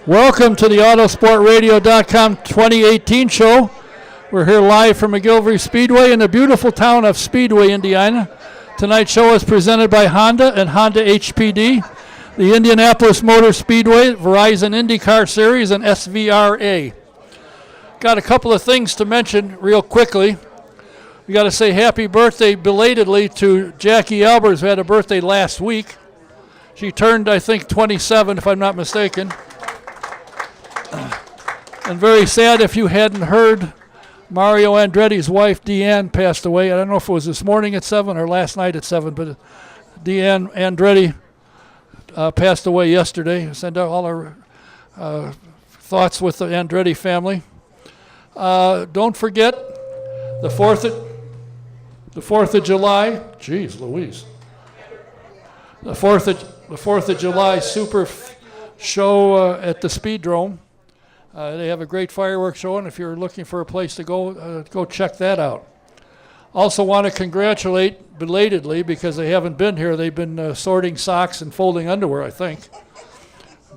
Welcome to the Autosportradio.com 2018 show. We're here live from McGillivray Speedway in the beautiful town of Speedway, Indiana. Tonight's show is presented by Honda and Honda HPD, the Indianapolis Motor Speedway, Verizon IndyCar Series, and SVRA. Got a couple of things to mention real quickly. We got to say happy birthday belatedly to Jackie Albers, who had a birthday last week. She turned, I think, 27, if I'm not mistaken. And very sad if you hadn't heard, Mario Andretti's wife, Deanne, passed away. I don't know if it was this morning at 7 or last night at 7, but Deanne Andretti passed away yesterday. Send out all our thoughts with the Andretti family. Don't forget the 4th of July. Jeez Louise. The 4th of July Super Show at the Speedrome. They have a great fireworks show, and if you're looking for a place to go check that out. Also want to congratulate belatedly, because they haven't been here. They've been sorting socks and folding underwear, I think.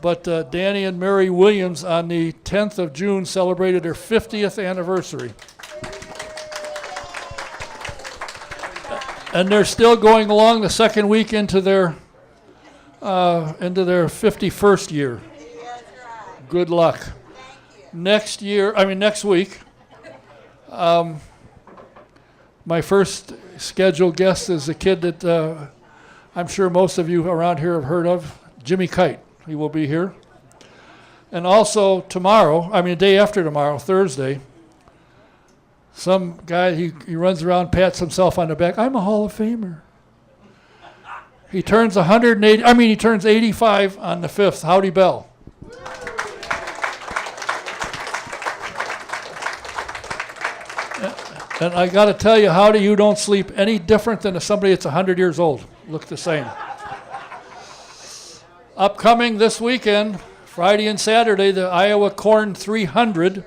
But Danny and Mary Williams on the 10th of June celebrated their 50th anniversary. And they're still going along the second week into their 51st year. Good luck. Next week, my first scheduled guest is a kid that I'm sure most of you around here have heard of, Jimmy Kite. He will be here. And also day after tomorrow, Thursday, some guy, he runs around, pats himself on the back. I'm a Hall of Famer. He turns 85 on the 5th, Howdy Bell. And I got to tell you, Howdy, you don't sleep any different than somebody that's 100 years old. Look the same. Upcoming this weekend, Friday and Saturday, the Iowa Corn 300.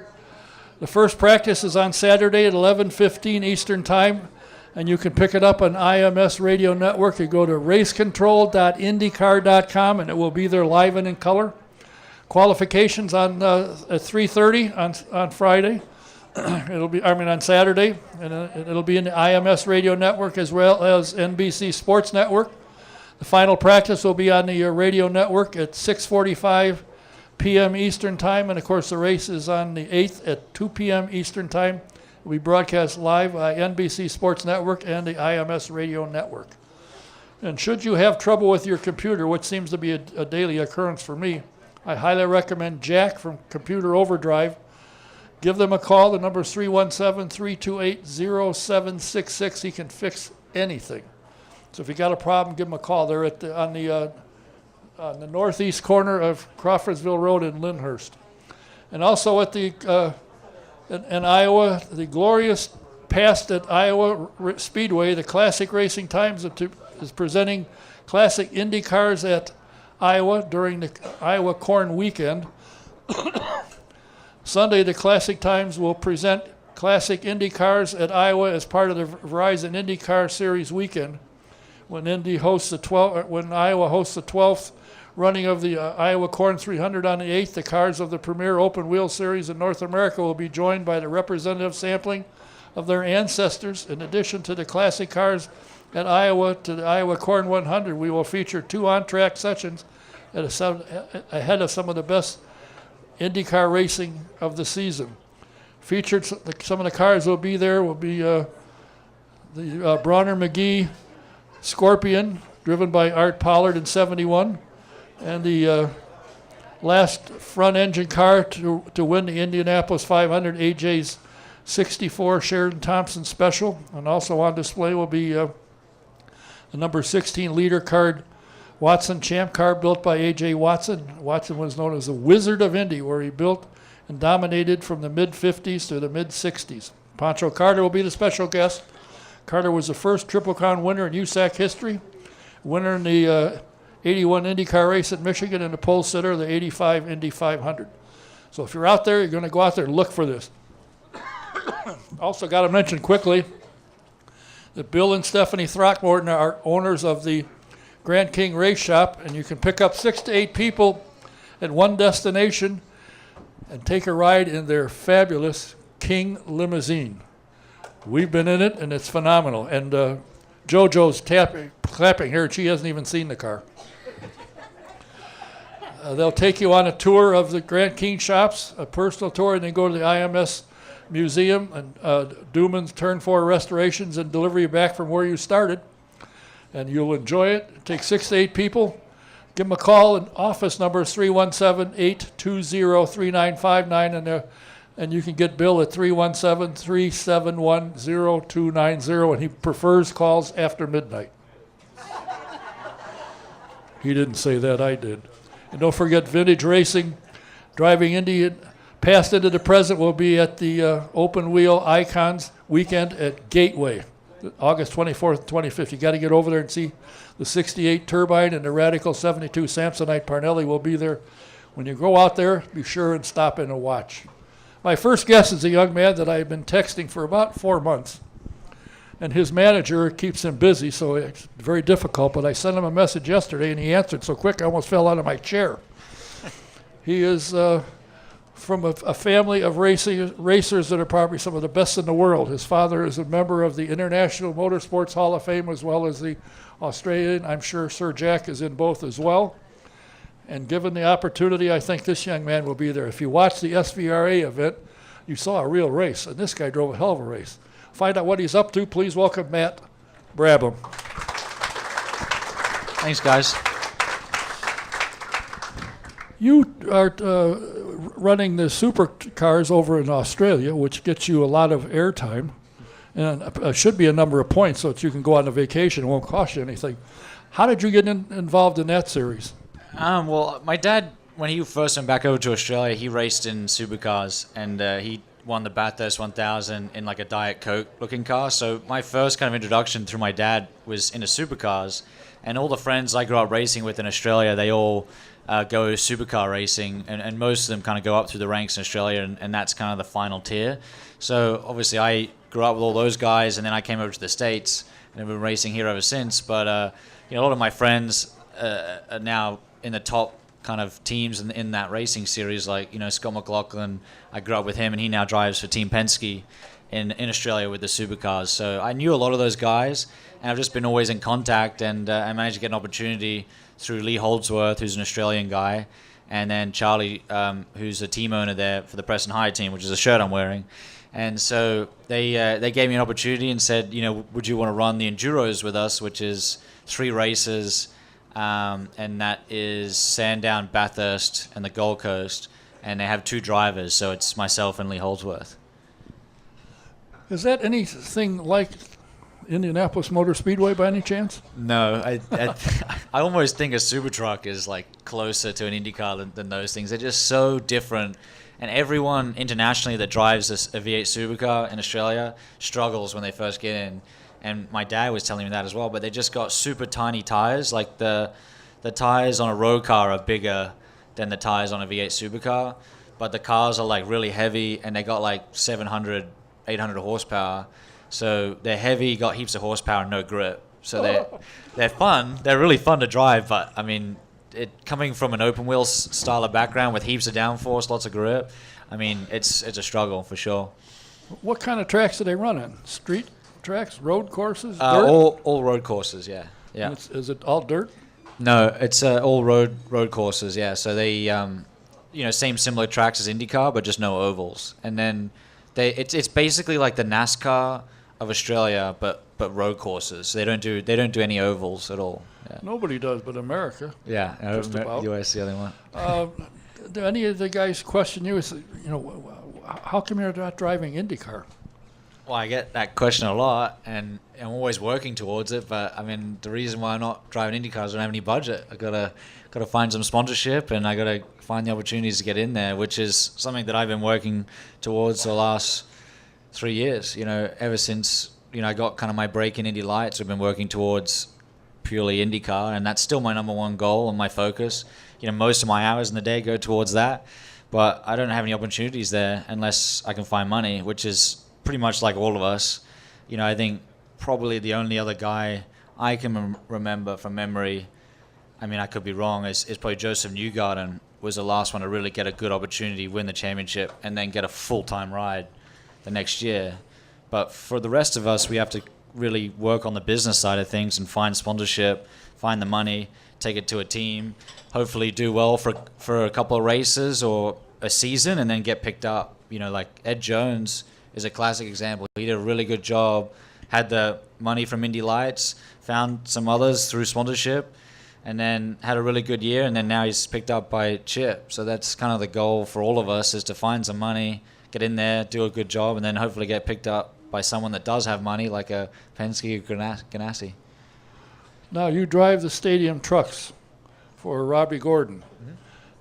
The first practice is on Saturday at 11:15 Eastern Time, and you can pick it up on IMS Radio Network. You go to racecontrol.indycar.com, and it will be there live and in color. Qualifications at 3:30 on Friday. On Saturday, and it'll be in the IMS Radio Network as well as NBC Sports Network. The final practice will be on the radio network at 6:45 p.m. Eastern Time, and of course the race is on the 8th at 2 p.m. Eastern Time. We broadcast live by NBC Sports Network and the IMS Radio Network. And should you have trouble with your computer, which seems to be a daily occurrence for me, I highly recommend Jack from Computer Overdrive. Give them a call. The number is 317-328-0766. He can fix anything. So if you got a problem, give them a call. They're on the northeast corner of Crawfordsville Road in Lyndhurst. And also at in Iowa, the glorious past at Iowa Speedway, the Classic Racing Times is presenting Classic Indy cars at Iowa during the Iowa Corn Weekend. Sunday, the Classic Times will present Classic Indy cars at Iowa as part of the Verizon IndyCar Series weekend. When Iowa hosts the 12th running of the Iowa Corn 300 on the 8th, the cars of the premier open wheel series in North America will be joined by the representative sampling of their ancestors. In addition to the classic cars at Iowa to the Iowa Corn 100, we will feature 2 on-track sessions ahead of some of the best IndyCar racing of the season. Featured, some of the cars will be there, the Bronner McGee Scorpion, driven by Art Pollard in 71, and the last front engine car to win the Indianapolis 500, AJ's 64 Sheridan Thompson Special. And also on display will be the number 16 leader card Watson Champ car built by A.J. Watson. Watson was known as the Wizard of Indy, where he built and dominated from the mid-50s to the mid-60s. Pancho Carter will be the special guest. Carter was the first Triple Crown winner in USAC history, winner in the 81 IndyCar race at Michigan, and the pole sitter of the 85 Indy 500. So if you're out there, you're going to go out there and look for this. Also got to mention quickly that Bill and Stephanie Throckmorton are owners of the Grand King Race Shop, and you can pick up 6 to 8 people at one destination and take a ride in their fabulous King limousine. We've been in it, and it's phenomenal. And JoJo's clapping here, and she hasn't even seen the car. They'll take you on a tour of the Grand King shops, a personal tour, and then go to the IMS Museum and Duman's Turn 4 restorations and deliver you back from where you started. And you'll enjoy it. It takes 6 to 8 people. Give them a call, and office number is 317-820-3959, and you can get Bill at 317-371-0290, and he prefers calls after midnight. He didn't say that, I did. And don't forget Vintage Racing, driving Indy past into the present will be at the Open Wheel Icons weekend at Gateway, August 24th, 25th. You got to get over there and see the 68 Turbine and the Radical 72 Samsonite Parnelli will be there. When you go out there, be sure and stop in and watch. My first guest is a young man that I've been texting for about 4 months. And his manager keeps him busy, so it's very difficult. But I sent him a message yesterday, and he answered so quick I almost fell out of my chair. He is from a family of racers that are probably some of the best in the world. His father is a member of the International Motorsports Hall of Fame as well as the Australian. I'm sure Sir Jack is in both as well. And given the opportunity, I think this young man will be there. If you watch the SVRA event, you saw a real race, and this guy drove a hell of a race. Find out what he's up to. Please welcome Matt Brabham. Thanks, guys. You are running the supercars over in Australia, which gets you a lot of airtime, and should be a number of points so that you can go on a vacation. It won't cost you anything. How did you get involved in that series? Well, my dad, when he first went back over to Australia, he raced in supercars, and he won the Bathurst 1000 in like a Diet Coke looking car. So my first kind of introduction through my dad was into supercars, and all the friends I grew up racing with in Australia, they all go supercar racing, and most of them kind of go up through the ranks in Australia, and that's kind of the final tier. So obviously I grew up with all those guys, and then I came over to the States, and I've been racing here ever since. But a lot of my friends are now in the top kind of teams in that racing series, like Scott McLaughlin. I grew up with him, and he now drives for Team Penske in Australia with the supercars. So I knew a lot of those guys, and I've just been always in contact, and I managed to get an opportunity through Lee Holdsworth, who's an Australian guy, and then Charlie, who's a team owner there for the Preston High team, which is a shirt I'm wearing. And so they gave me an opportunity and said, would you want to run the Enduros with us, which is 3 races, and that is Sandown, Bathurst, and the Gold Coast, and they have 2 drivers, so it's myself and Lee Holdsworth. Is that anything like Indianapolis Motor Speedway by any chance? No, I almost think a super truck is like closer to an IndyCar than those things. They're just so different, and everyone internationally that drives a V8 supercar in Australia struggles when they first get in. And my dad was telling me that as well, but they just got super tiny tires. Like the tires on a road car are bigger than the tires on a V8 supercar, but the cars are like really heavy, and they got like 700, 800 horsepower. So they're heavy, got heaps of horsepower, and no grip. So they're fun. They're really fun to drive, but I mean, coming from an open wheel style of background with heaps of downforce, lots of grip, I mean, it's a struggle for sure. What kind of tracks do they run in? Street tracks, road courses, dirt? All road courses, yeah. Is it all dirt? No, it's all road courses, yeah. So they, same similar tracks as IndyCar, but just no ovals. And then it's basically like the NASCAR of Australia, but road courses. They don't do any ovals at all. Yeah. Nobody does, but America. Yeah, just about. US the other one. Do any of the guys question you? How come you're not driving IndyCar? Well, I get that question a lot, and I'm always working towards it. But I mean, the reason why I'm not driving IndyCar is I don't have any budget. I gotta find some sponsorship, and I gotta find the opportunities to get in there, which is something that I've been working towards the last 3 years. Ever since I got kind of my break in Indy Lights, I've been working towards purely IndyCar, and that's still my number one goal and my focus. Most of my hours in the day go towards that, but I don't have any opportunities there unless I can find money, which is pretty much like all of us. I think probably the only other guy I can remember from memory, I mean, I could be wrong, is probably Joseph Newgarden was the last one to really get a good opportunity, win the championship, and then get a full-time ride the next year. But for the rest of us, we have to really work on the business side of things and find sponsorship, find the money, take it to a team, hopefully do well for a couple of races or a season, and then get picked up. Like Ed Jones is a classic example. He did a really good job, had the money from Indy Lights, found some others through sponsorship, and then had a really good year, and then now he's picked up by Chip. So that's kind of the goal for all of us, is to find some money, get in there, do a good job, and then hopefully get picked up by someone that does have money, like a Penske or Ganassi. Now, you drive the stadium trucks for Robbie Gordon.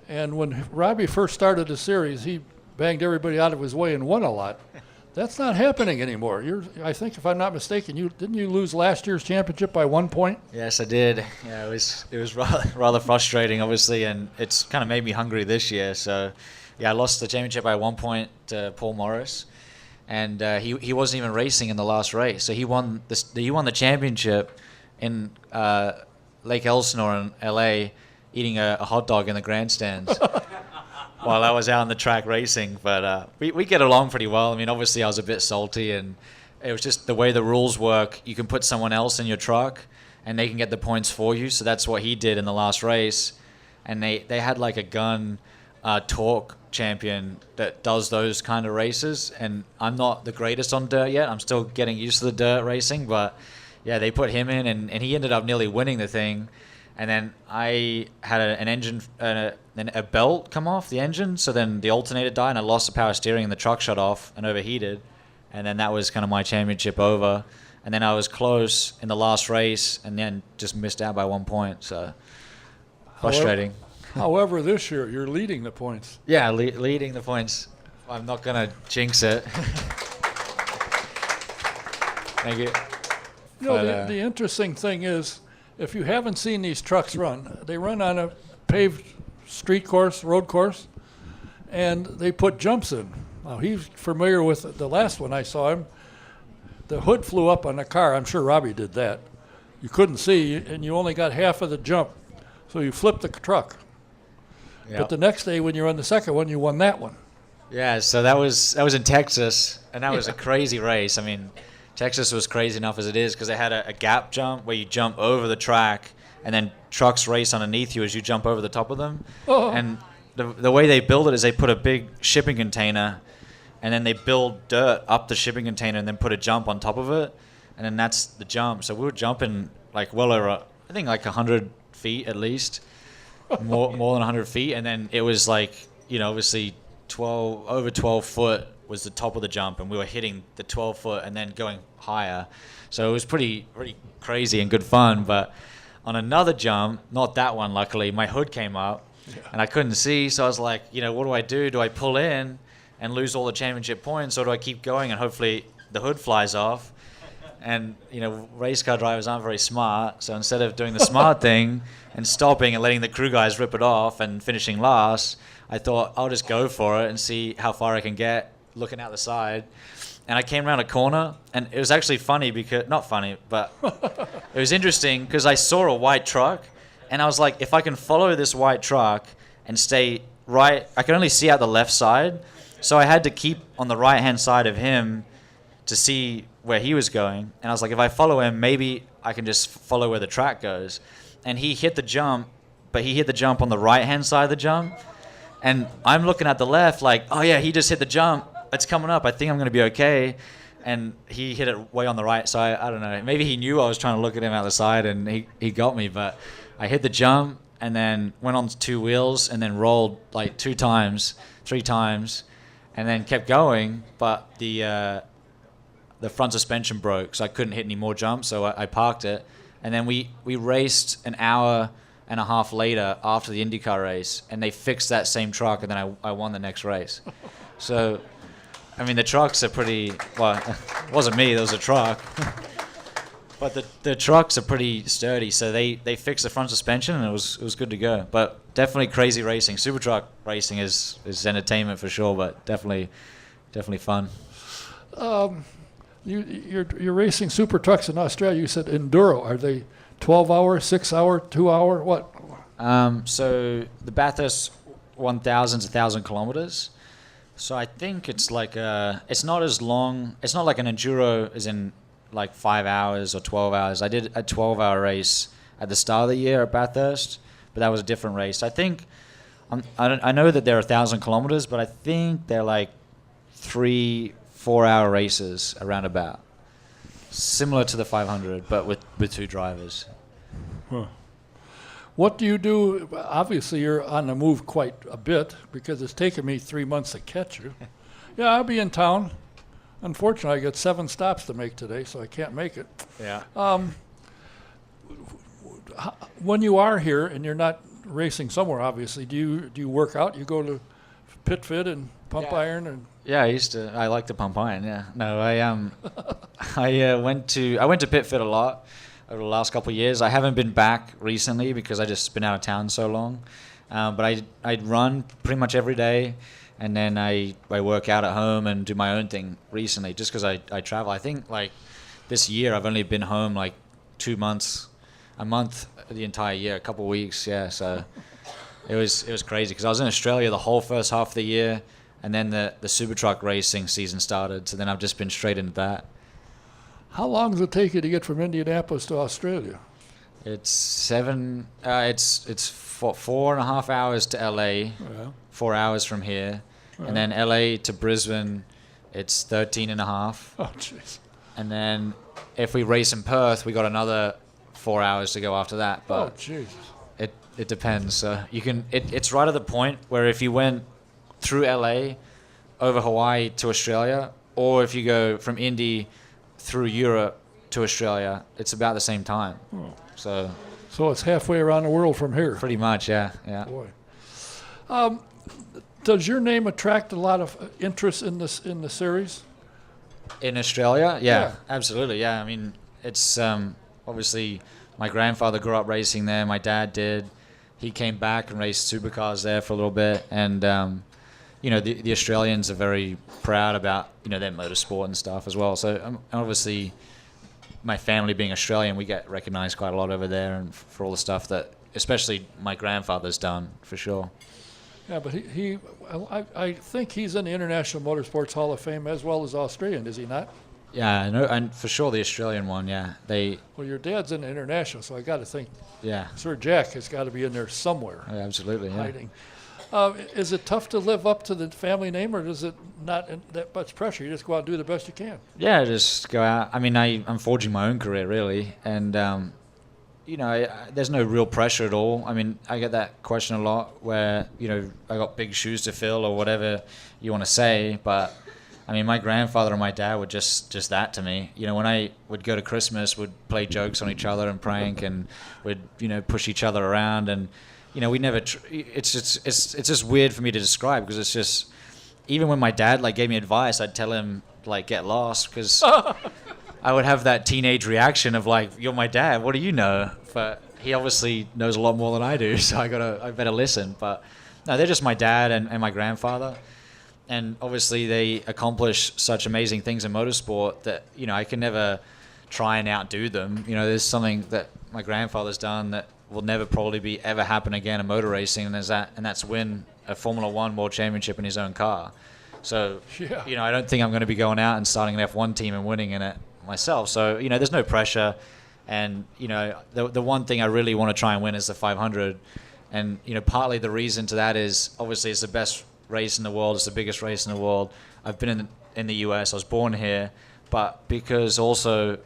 And when Robbie first started the series, he banged everybody out of his way and won a lot. That's not happening anymore. I think, if I'm not mistaken, didn't you lose last year's championship by 1 point? Yes, I did. Yeah, it was rather frustrating, obviously, and it's kind of made me hungry this year. So, yeah, I lost the championship by 1 point to Paul Morris, and he wasn't even racing in the last race. So he won the championship in Lake Elsinore in L.A., eating a hot dog in the grandstands. While I was out on the track racing, but we get along pretty well. I mean, obviously I was a bit salty, and it was just the way the rules work. You can put someone else in your truck, and they can get the points for you. So that's what he did in the last race, and they had like a gun torque champion that does those kind of races, and I'm not the greatest on dirt yet. I'm still getting used to the dirt racing, but yeah, they put him in, and he ended up nearly winning the thing. And then I had an engine, a belt come off the engine, so then the alternator died, and I lost the power steering, and the truck shut off and overheated. And then that was kind of my championship over. And then I was close in the last race, and then just missed out by 1 point. So frustrating. However, this year you're leading the points. Yeah, leading the points. I'm not gonna jinx it. Thank you. The interesting thing is, if you haven't seen these trucks run, they run on a paved street course, road course, and they put jumps in. Now, he's familiar with the last one I saw him. The hood flew up on the car. I'm sure Robbie did that. You couldn't see, and you only got half of the jump, so you flipped the truck. Yep. But the next day, when you're on the second one, you won that one. Yeah, so that was in Texas, and that was a crazy race. I mean, Texas was crazy enough as it is, because they had a gap jump where you jump over the track, and then trucks race underneath you as you jump over the top of them. Oh. And the way they build it is they put a big shipping container, and then they build dirt up the shipping container, and then put a jump on top of it, and then that's the jump. So we were jumping like well over, I think like 100 feet at least, more than 100 feet, and then it was like, obviously over 12 foot was the top of the jump, and we were hitting the 12 foot and then going higher. So it was pretty crazy and good fun. But on another jump, not that one luckily, my hood came up and I couldn't see. So I was like, what do I do? Do I pull in and lose all the championship points, or do I keep going and hopefully the hood flies off? And, race car drivers aren't very smart. So instead of doing the smart thing and stopping and letting the crew guys rip it off and finishing last, I thought I'll just go for it and see how far I can get looking out the side. And I came around a corner, and it was actually funny because, not funny, but it was interesting because I saw a white truck, and I was like, if I can follow this white truck and stay right, I can only see out the left side. So I had to keep on the right-hand side of him to see where he was going. And I was like, if I follow him, maybe I can just follow where the track goes. And he hit the jump, but he hit the jump on the right-hand side of the jump. And I'm looking at the left like, oh yeah, he just hit the jump. It's coming up. I think I'm going to be okay. And he hit it way on the right side. I don't know. Maybe he knew I was trying to look at him out the side, and he got me. But I hit the jump and then went on two wheels and then rolled like 2 times, 3 times, and then kept going. But the front suspension broke, so I couldn't hit any more jumps. So I parked it. And then we raced an hour and a half later after the IndyCar race, and they fixed that same truck, and then I won the next race. So, I mean, the trucks are pretty, well, it wasn't me, there was a truck. But the trucks are pretty sturdy, so they fixed the front suspension, and it was good to go. But definitely crazy racing. Super truck racing is entertainment for sure, but definitely fun. You're racing super trucks in Australia. You said enduro. Are they 12-hour, 6-hour, 2-hour? What? So the Bathurst 1,000 is 1,000 kilometers. So I think it's like it's not as long. It's not like an enduro is in like 5 hours or 12 hours. I did a 12-hour race at the start of the year at Bathurst, but that was a different race. I think I know that they're 1,000 kilometers, but I think they're like 3-4 hour races around about, similar to the 500, but with two drivers. Huh. What do you do? Obviously, you're on the move quite a bit because it's taken me 3 months to catch you. Yeah, I'll be in town. Unfortunately, I got 7 stops to make today, so I can't make it. Yeah. When you are here and you're not racing somewhere, obviously, do you work out? You go to Pit Fit and Pump Iron and. Yeah, I like to pump iron. Yeah. No, I went to Pit Fit a lot over the last couple of years. I haven't been back recently because I just been out of town so long. But I'd run pretty much every day, and then I work out at home and do my own thing recently, just because I travel. I think like this year I've only been home like 2 months, a month the entire year, a couple of weeks. Yeah, so it was crazy because I was in Australia the whole first half of the year, and then the super truck racing season started. So then I've just been straight into that. How long does it take you to get from Indianapolis to Australia? It's 4.5 hours to LA, Yeah. 4 hours from here, and then LA to Brisbane, it's 13 and a half. Oh, jeez. And then if we race in Perth, we got another 4 hours to go after that. Oh, But Jesus. it depends. So you can. It's right at the point where if you went through LA, over Hawaii to Australia, or if you go from Indy through Europe to Australia, it's about the same time. Oh. So So it's halfway around the world from here. pretty much, yeah. Boy. Does your name attract a lot of interest in the series? In Australia, yeah, Yeah. absolutely, yeah. I mean, it's obviously my grandfather grew up racing there. My dad did. He came back and raced supercars there for a little bit, and the Australians are very proud about their motorsport and stuff as well. So obviously, my family being Australian, we get recognized quite a lot over there, and for all the stuff that, especially my grandfather's done, for sure. Yeah, but I think he's in the International Motorsports Hall of Fame as well as Australian, is he not? Yeah, I know, and for sure the Australian one, yeah. Well, your dad's in the International, so I got to think Yeah, Sir Jack has got to be in there somewhere, absolutely, yeah. hiding. Is it tough to live up to the family name, or is it not that much pressure? You just go out and do the best you can. Yeah, just go out. I mean, I'm forging my own career, really. And, there's no real pressure at all. I mean, I get that question a lot where, I got big shoes to fill or whatever you want to say. But, I mean, my grandfather and my dad were just that to me. When I would go to Christmas, we'd play jokes on each other and prank and would, push each other around. And, we never, it's just weird for me to describe because it's just, even when my dad gave me advice, I'd tell him get lost because I would have that teenage reaction of you're my dad, what do you know? But he obviously knows a lot more than I do, so I better listen. But no, they're just my dad and my grandfather, and obviously they accomplish such amazing things in motorsport that I can never try and outdo them. There's something that my grandfather's done that will never probably be ever happen again in motor racing, and that's win a Formula One World Championship in his own car. So, Yeah. I don't think I'm going to be going out and starting an F1 team and winning in it myself. So, there's no pressure. And, the one thing I really want to try and win is the 500. And, partly the reason to that is obviously it's the best race in the world. It's the biggest race in the world. I've been in the US. I was born here. But because also,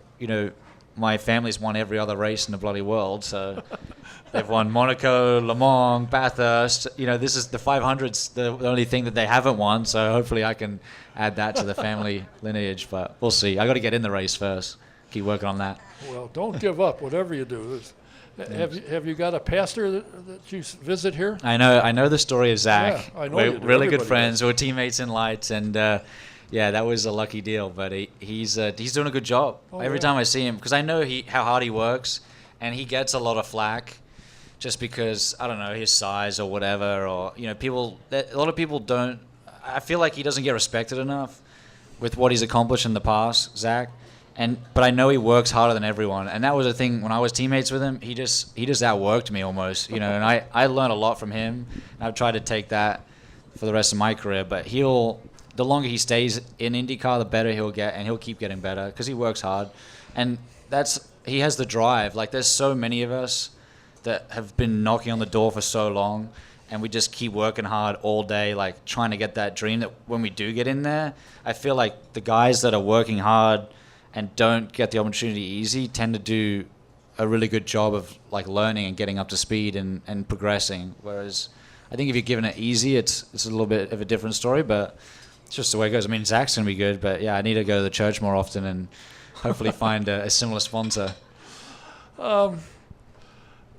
my family's won every other race in the bloody world. So they've won Monaco, Le Mans, Bathurst. This is the 500's the only thing that they haven't won. So hopefully I can add that to the family lineage. But we'll see. I got to get in the race first. Keep working on that. Well, don't give up, whatever you do. Have you got a pastor that you visit here? I know the story of Zach. Yeah, I know We're you do. really good Everybody friends. does. We're teammates in Lights, and that was a lucky deal. But he's doing a good job. Every time I see him, because I know how hard he works, and he gets a lot of flack, just because I don't know his size or whatever, or a lot of people don't. I feel like he doesn't get respected enough with what he's accomplished in the past, Zach. But I know he works harder than everyone, and that was the thing when I was teammates with him. He just outworked me almost, you know. And I learned a lot from him. And I've tried to take that for the rest of my career. But the longer he stays in IndyCar, the better he'll get, and he'll keep getting better because he works hard, and he has the drive. Like there's so many of us that have been knocking on the door for so long, and we just keep working hard all day, like trying to get that dream. That when we do get in there, I feel like the guys that are working hard and don't get the opportunity easy tend to do a really good job of like learning and getting up to speed and progressing. Whereas I think if you're given it easy, it's a little bit of a different story, but it's just the way it goes. I mean, Zach's going to be good, but yeah, I need to go to the church more often and hopefully find a similar sponsor. You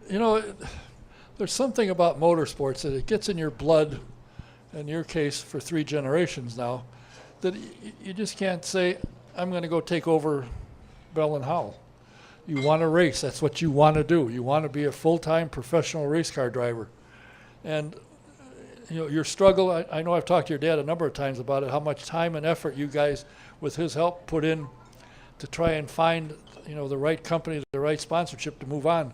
know, there's something about motorsports that it gets in your blood, in your case for 3 generations now, that you just can't say, I'm going to go take over Bell and Howell. You want to race. That's what you want to do. You want to be a full-time professional race car driver. And you know, your struggle, I know I've talked to your dad a number of times about it, how much time and effort you guys, with his help, put in to try and find, you know, the right company, the right sponsorship to move on.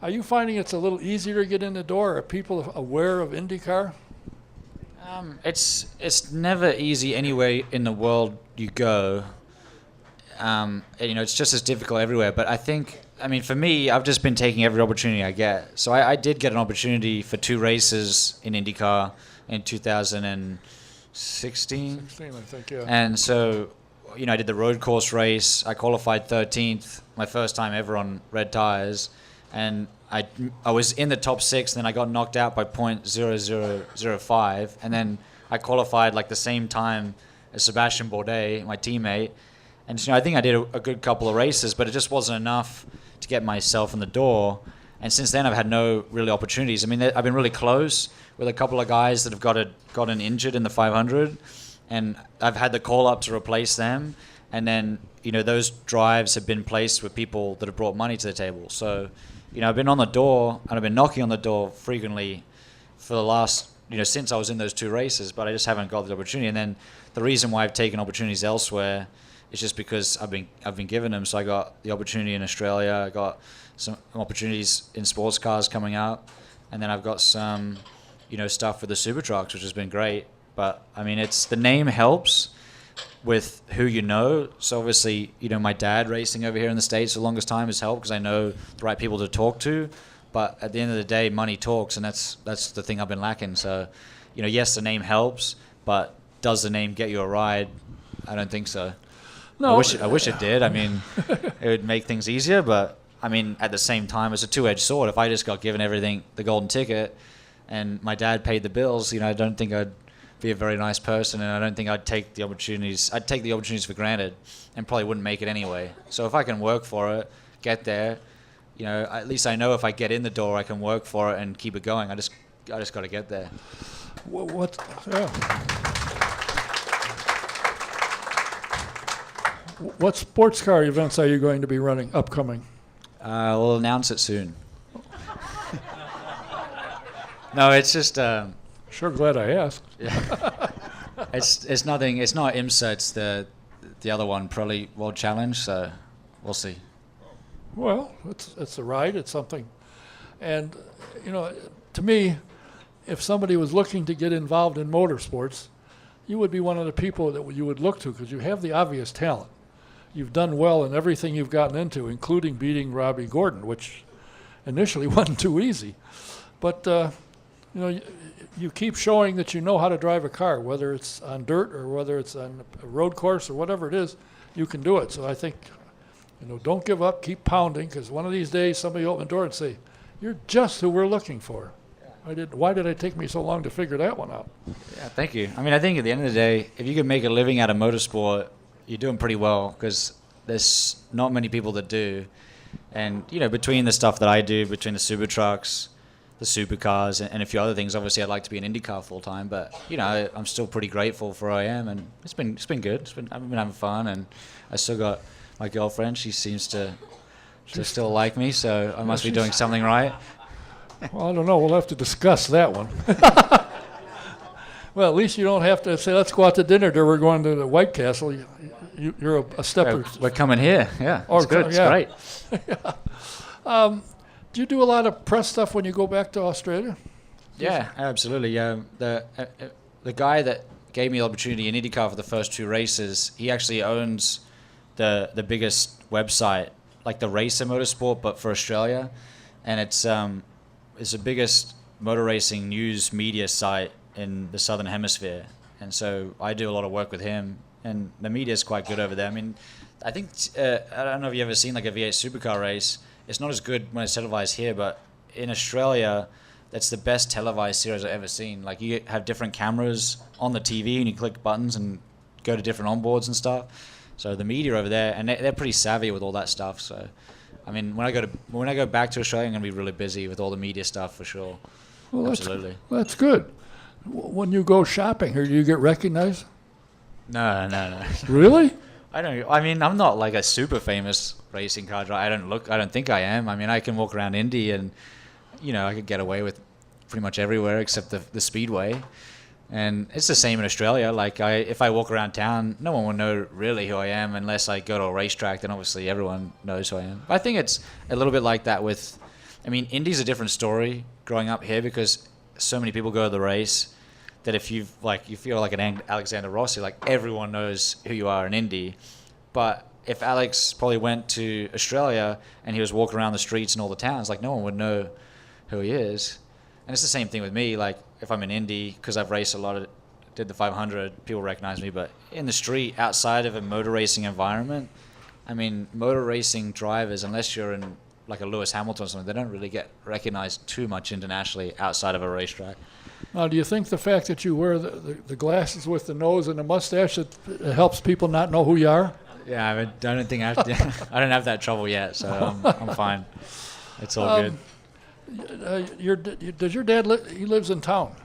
Are you finding it's a little easier to get in the door? Are people aware of IndyCar? It's never easy anywhere in the world you go. And, you know, it's just as difficult everywhere. But I mean, for me, I've just been taking every opportunity I get. So I did get an opportunity for 2 races in IndyCar in 2016. 16, I think, yeah. And so, you know, I did the road course race. I qualified 13th, my first time ever on red tires. And I was in the top 6, and then I got knocked out by .0005. And then I qualified like the same time as Sebastian Bourdais, my teammate. And you know, I think I did a good couple of races, but it just wasn't enough to get myself in the door. And since then, I've had no really opportunities. I mean, I've been really close with a couple of guys that have gotten injured in the 500, and I've had the call up to replace them. And then, you know, those drives have been placed with people that have brought money to the table. So, you know, I've been on the door, and I've been knocking on the door frequently for the last, you know, since I was in those 2 races, but I just haven't got the opportunity. And then the reason why I've taken opportunities elsewhere, it's just because I've been given them. So I got the opportunity in Australia. I got some opportunities in sports cars coming out, and then I've got some, you know, stuff with the super trucks, which has been great. But I mean, the name helps with who you know. So obviously, you know, my dad racing over here in the States the longest time has helped because I know the right people to talk to. But at the end of the day, money talks, and that's the thing I've been lacking. So, you know, yes, the name helps, but does the name get you a ride? I don't think so. No, I wish it did. I mean, it would make things easier, but I mean, at the same time, it's a two-edged sword. If I just got given everything, the golden ticket, and my dad paid the bills, you know, I don't think I'd be a very nice person, and I don't think I'd take the opportunities. I'd take the opportunities for granted, and probably wouldn't make it anyway. So if I can work for it, get there, you know, at least I know if I get in the door, I can work for it and keep it going. I just got to get there. What sports car events are you going to be running upcoming? We'll announce it soon. No, it's just. Sure, glad I asked. Yeah. It's nothing. It's not IMSA. It's the other one, Pirelli World Challenge. So we'll see. Well, it's a ride. It's something, and you know, to me, if somebody was looking to get involved in motorsports, you would be one of the people that you would look to because you have the obvious talent. You've done well in everything you've gotten into, including beating Robbie Gordon, which initially wasn't too easy. But you know, you keep showing that you know how to drive a car, whether it's on dirt or whether it's on a road course or whatever it is, you can do it. So I think, you know, don't give up, keep pounding, because one of these days somebody will open the door and say, "You're just who we're looking for." Why did it take me so long to figure that one out? Yeah, thank you. I mean, I think at the end of the day, if you can make a living out of motorsport, you're doing pretty well because there's not many people that do. And, you know, between the stuff that I do, between the super trucks, the supercars, and a few other things, obviously I'd like to be an IndyCar full time, but, you know, I'm still pretty grateful for where I am, and it's been good. I've been having fun, and I still got my girlfriend. She seems to still like me, so I must be doing something right. Well, I don't know. We'll have to discuss that one. Well, at least you don't have to say, let's go out to dinner, or we're going to the White Castle. You're a step or We're coming here. Yeah, Or it's good. It's yeah. great. Do you do a lot of press stuff when you go back to Australia? Yeah, absolutely. The guy that gave me the opportunity in IndyCar for the first 2 races, he actually owns the biggest website, like the Racer Motorsport, but for Australia, and it's the biggest motor racing news media site in the Southern Hemisphere. And so I do a lot of work with him, and the media is quite good over there. I mean, I think I don't know if you've ever seen like a V8 supercar race. It's not as good when it's televised here, but in Australia, that's the best televised series I've ever seen. Like, you have different cameras on the TV, and you click buttons and go to different onboards and stuff. So the media over there, and they're pretty savvy with all that stuff. So, I mean, when I go back to Australia, I'm gonna be really busy with all the media stuff for sure. Well, Absolutely. That's good. When you go shopping here, do you get recognized? No. Really? I don't. I mean, I'm not like a super famous racing car driver. I don't think I am. I mean, I can walk around Indy, and I could get away with pretty much everywhere except the speedway. And it's the same in Australia. Like, if I walk around town, no one will know really who I am unless I go to a racetrack. Then obviously everyone knows who I am. I think it's a little bit like that with. I mean, Indy's a different story growing up here because so many people go to the race that if you feel like an Alexander Rossi, like everyone knows who you are in Indy. But if Alex probably went to Australia and he was walking around the streets in all the towns, like no one would know who he is. And it's the same thing with me. Like if I'm in Indy, because I've raced a lot, did the 500, people recognize me. But in the street, outside of a motor racing environment, I mean, motor racing drivers, unless you're in like a Lewis Hamilton or something, they don't really get recognized too much internationally outside of a racetrack. Now, do you think the fact that you wear the glasses with the nose and the mustache, it helps people not know who you are? Yeah, I don't think I don't have that trouble yet, so I'm fine. It's all good. Does your dad he lives in town?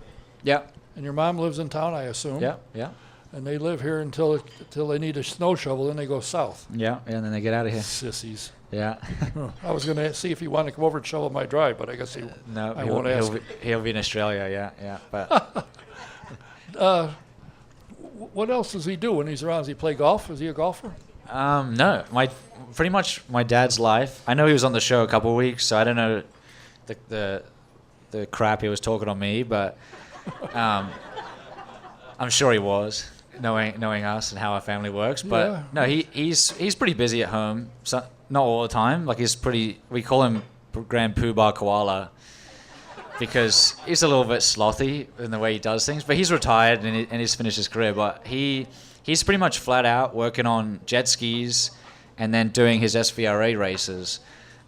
Yeah. And your mom lives in town, I assume? Yeah. And they live here until they need a snow shovel, then they go south. Yeah, and then they get out of here. Sissies. Yeah. I was going to see if he wanted to come over and shovel my drive, but I guess I won't ask. He'll be in Australia, yeah. But what else does he do when he's around? Does he play golf? Is he a golfer? No. Pretty much my dad's life. I know he was on the show a couple of weeks, so I don't know the crap he was talking on me, but I'm sure he was, knowing us and how our family works. But yeah. No, he's pretty busy at home. So not all the time. Like we call him Grand Poobah Koala because he's a little bit slothy in the way he does things. But he's retired and he's finished his career. But he's pretty much flat out working on jet skis and then doing his SVRA races.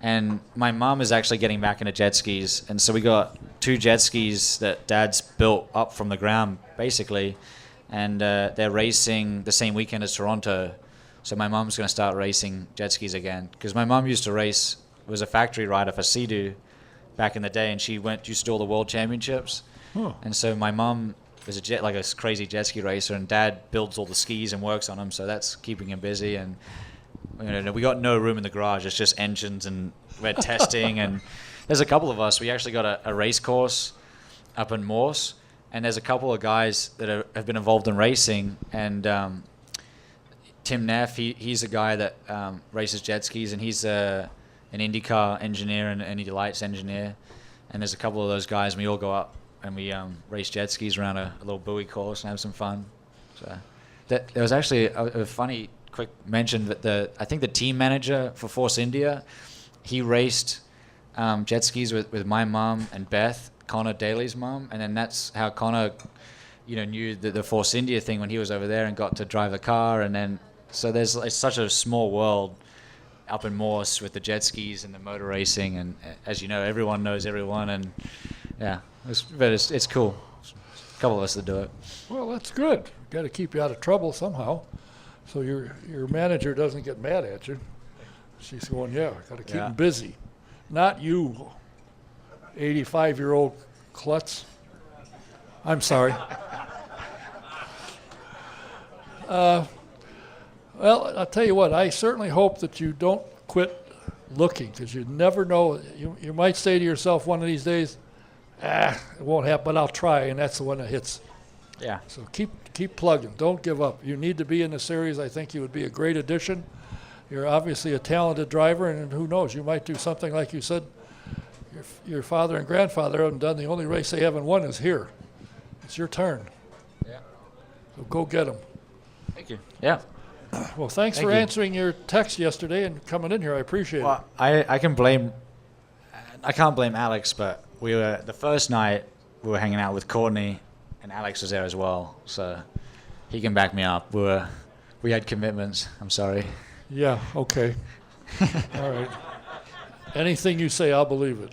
And my mom is actually getting back into jet skis. And so we got 2 jet skis that Dad's built up from the ground, basically. And they're racing the same weekend as Toronto. So my mom's going to start racing jet skis again. Because my mom used to was a factory rider for Sea-Doo back in the day. And she used to do all the world championships. Huh. And so my mom is a crazy jet ski racer. And Dad builds all the skis and works on them. So that's keeping him busy. And we got no room in the garage. It's just engines and we're testing. And there's a couple of us. We actually got a race course up in Morse. And there's a couple of guys that have been involved in racing. And Tim Neff, he's a guy that races jet skis. And he's an IndyCar engineer and an Indy Lights engineer. And there's a couple of those guys. And we all go up and we race jet skis around a little buoy course and have some fun. So there was actually a funny quick mention that I think the team manager for Force India, he raced jet skis with my mom and Beth, Connor Daly's mom, and then that's how Connor, knew the Force India thing when he was over there and got to drive a car, and then so it's such a small world up in Morse with the jet skis and the motor racing, and as you know, everyone knows everyone, and yeah, it's cool. A couple of us that do it. Well, that's good. Got to keep you out of trouble somehow. So your manager doesn't get mad at you. She's going, yeah, got to keep him busy. Not you, 85-year-old klutz. I'm sorry. Well, I'll tell you what, I certainly hope that you don't quit looking because you never know. You might say to yourself one of these days, it won't happen, but I'll try, and that's the one that hits. Yeah. So keep plugging. Don't give up. You need to be in the series. I think you would be a great addition. You're obviously a talented driver, and who knows, you might do something like you said. Your father and grandfather haven't done. The only race they haven't won is here. It's your turn. Yeah. So go get them. Thank you. Yeah. Well, thanks for answering your text yesterday and coming in here. I appreciate Well, I can't blame Alex, but the first night we were hanging out with Courtney, and Alex was there as well, so he can back me up. We had commitments. I'm sorry. it. Yeah, okay. All right. Anything you say, I'll believe it.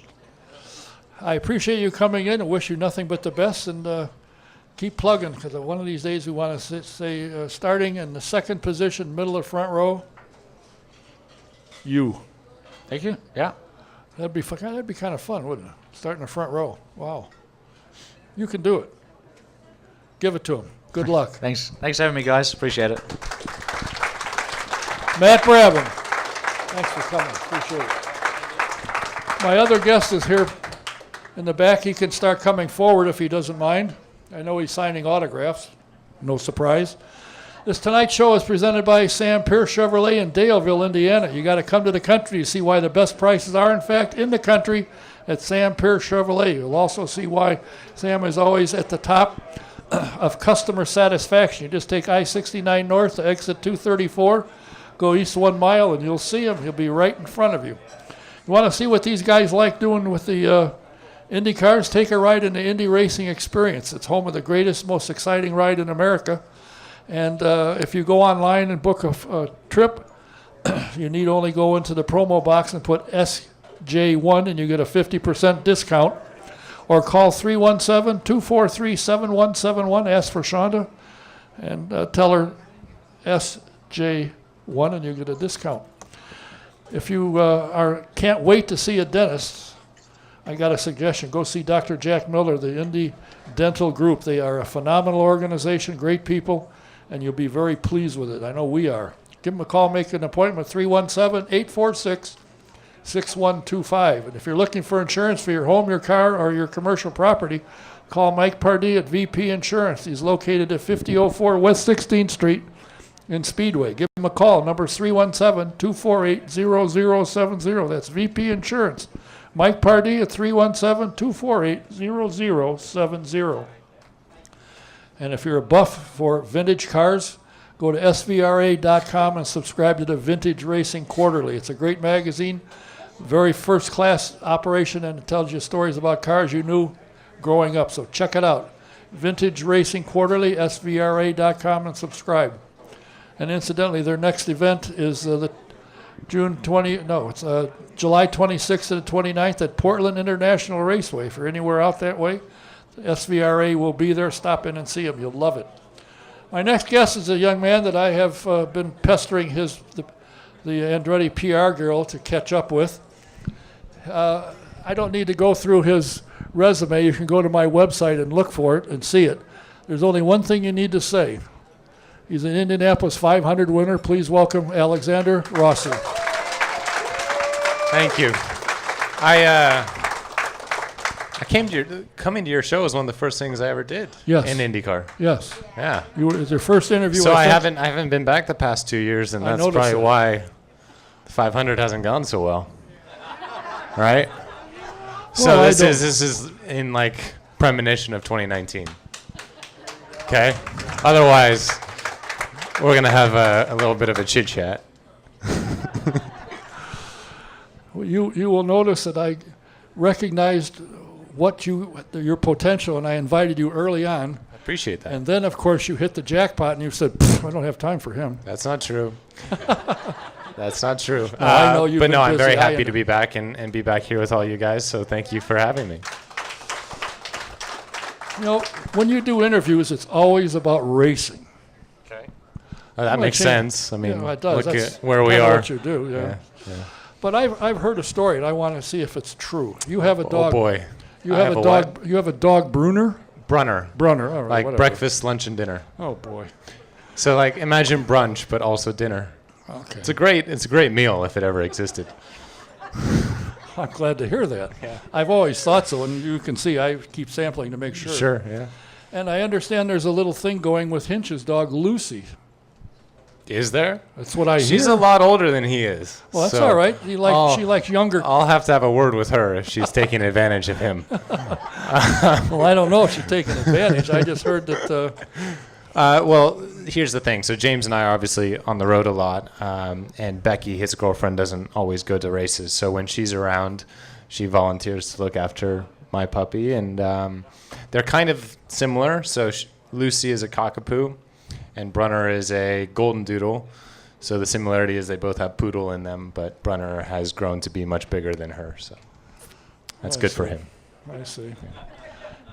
I appreciate you coming in and wish you nothing but the best, and keep plugging, because one of these days we want to say starting in the second position, middle of front row, you. Thank you. Yeah. That'd be kind of fun, wouldn't it? Starting the front row. Wow. You can do it. Give it to him. Good luck. Thanks for having me, guys. Appreciate it. Matt Brabham. Thanks for coming. Appreciate it. My other guest is here in the back. He can start coming forward if he doesn't mind. I know he's signing autographs. No surprise. This tonight's show is presented by Sam Pierce Chevrolet in Daleville, Indiana. You got to come to the country to see why the best prices are, in fact, in the country at Sam Pierce Chevrolet. You'll also see why Sam is always at the top of customer satisfaction. You just take I-69 north to exit 234, go east 1 mile, and you'll see him. He'll be right in front of you. You want to see what these guys like doing with the Indy cars? Take a ride in the Indy Racing Experience. It's home of the greatest, most exciting ride in America. And if you go online and book a trip, you need only go into the promo box and put SJ1 and you get a 50% discount. Or call 317-243-7171, ask for Shonda, and tell her SJ1 and you get a discount. If you can't wait to see a dentist, I got a suggestion. Go see Dr. Jack Miller, the Indy Dental Group. They are a phenomenal organization, great people, and you'll be very pleased with it. I know we are. Give them a call, make an appointment, 317-846-6125. And if you're looking for insurance for your home, your car, or your commercial property, call Mike Pardee at VP Insurance. He's located at 5004 West 16th Street in Speedway. Give him a call. Number 317-248-0070. That's VP Insurance. Mike Pardee at 317-248-0070. And if you're a buff for vintage cars, go to svra.com and subscribe to the Vintage Racing Quarterly. It's a great magazine, very first-class operation, and it tells you stories about cars you knew growing up. So check it out. Vintage Racing Quarterly, svra.com, and subscribe. And incidentally, their next event is July 26th to the 29th at Portland International Raceway. If you're anywhere out that way, SVRA will be there. Stop in and see him. You'll love it. My next guest is a young man that I have been pestering the Andretti PR girl to catch up with. I don't need to go through his resume. You can go to my website and look for it and see it. There's only one thing you need to say. He's an Indianapolis 500 winner. Please welcome Alexander Rossi. Thank you. Coming to your show was one of the first things I ever did. Yes. In IndyCar. Yes. Yeah. It was your first interview. So I haven't been back the past 2 years, and that's probably that. why the 500 hasn't gone so well. Right? So this is in like premonition of 2019. Okay? Otherwise, we're going to have a little bit of a chit chat. Well, you will notice that I recognized your potential, and I invited you early on. I appreciate that. And then, of course, you hit the jackpot, and you said, I don't have time for him. That's not true. That's not true. I know you've but no, been I'm very busy. happy to be back and be back here with all you guys. So thank you for having me. You know, when you do interviews, it's always about racing. Okay. That makes sense. I mean, yeah, it does. look That's at where we kinda are. what you do, yeah. Yeah. But I've heard a story, and I want to see if it's true. You have a Oh dog. boy. You I have a dog. what? You have a dog, Brunner. Brunner. Brunner. All right, Like whatever. breakfast, lunch, and dinner. Oh boy. So like imagine brunch, but also dinner. Okay. It's a great meal if it ever existed. I'm glad to hear that. Yeah. I've always thought so, and you can see I keep sampling to make sure. Sure. Yeah. And I understand there's a little thing going with Hinch's dog, Lucy. Is there? That's what I hear. She's a lot older than he is. Well, that's so all right. She likes younger. I'll have to have a word with her if she's taking advantage of him. Well, I don't know if she's taking advantage. I just heard that. Well, here's the thing. So James and I are obviously on the road a lot, and Becky, his girlfriend, doesn't always go to races. So when she's around, she volunteers to look after my puppy, and they're kind of similar. So Lucy is a cockapoo, and Brunner is a golden doodle. So the similarity is they both have poodle in them, but Brunner has grown to be much bigger than her. So that's good for him. I see.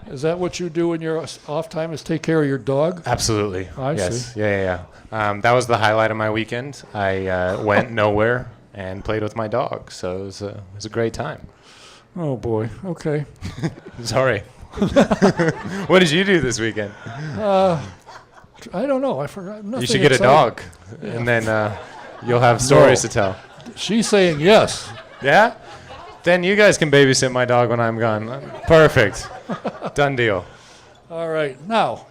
Is that what you do in your off time, is take care of your dog? Absolutely. I yes. see. Yeah. That was the highlight of my weekend. I went nowhere and played with my dog, so it was a great time. Oh, boy. Okay. Sorry. What did you do this weekend? I don't know. I forgot. You should get a dog, and then you'll have stories to tell. She's saying yes. Yeah? Then you guys can babysit my dog when I'm gone. Perfect. Done deal. All right. Now,